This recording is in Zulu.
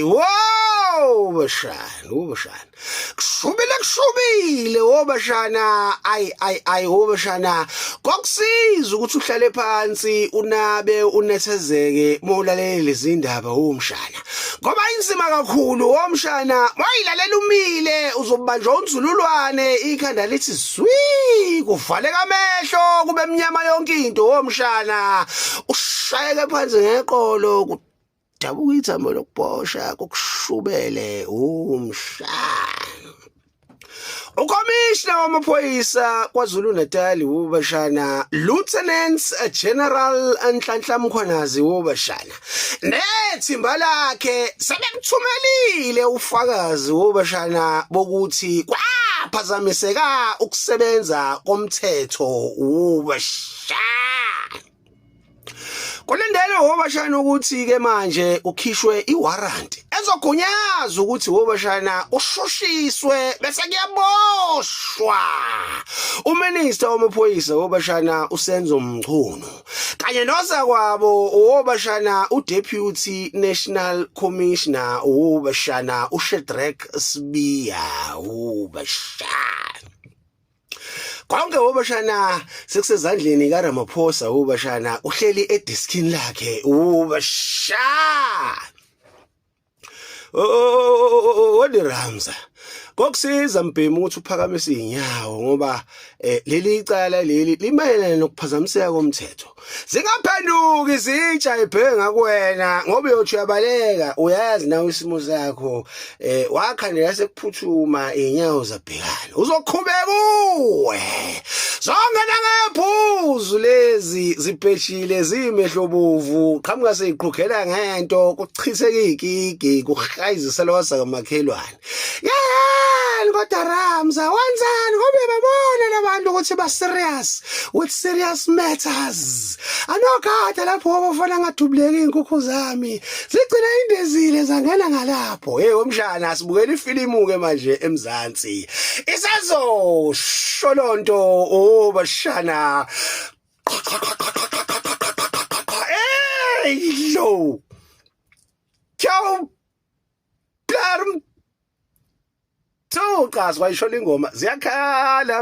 Wow, bashana. Kushubile wobashana. Ay wobashana. Kokusiza ukuthi uhlale phansi unabe unethezeke mawulalela izindaba womshana. Ngoba inzima kakhulu womshana, mayilalela umile uzobanjwa unzululwane ikhanda lithi zwi kuvaleka amehlo kube mnyama yonke into womshana. Ushayeke phansi ngeqolo kudabuka ithambo lokubhosha kokushubele umshana. Ukomishna wamaphoyisa KwaZulu-Natal wobashana Lieutenant General Nhlanhla Mkhwanazi wobashana nethimba lakhe sebekuthumelile ufakazi wobashana bokuthi kwaphazamiseka ukusebenza komthetho wobashana. Kulindelwe wobashana ukuthi ke manje ukhishwe iwarrant ezogunyaza ukuthi wobashana ushushiswe bese kuyaboshwa. Uminister wamaphoyisa wobashana uSenzo Mchunu kanye nozakwabo wobashana uDeputy National Commissioner wobashana uShadrack Sibiya wobashana. Konke wobashana sekusezandleni kaRamaphosa wobashana uhleli ediskini lakhe wobashana. Odiramza kokusiza mbhemu ukuthi uphakamise inyawo ngoba leli icala leli limayelana nokuphazamiseka komthetho. Zingaphenduki izitsha ibhenga kuwena ngoba uyothi uyabaleka uyazi nawe isimo sakho wakhandela sekuphuthuma inyawo zabhekana uzoqhubeka uwe zonke nangephuzu lezi zibheshile zimehlo bovu qhamuka seyiqhukhela ngento kuchitheke igigi kuhayizisela wasakamakhelwane. Kodwa Ramza wenzani ngoba babona labantu ukuthi ba serious with serious matters. Anogada lapho wabafana ngadubuleka inkukhu zami zigcina indezile zangena ngalapho. Womshana asibukela ifilimu ke manje eMzansi isazo sholonto obashana. Lo ciao Tokas wayishola ingoma ziyakhala.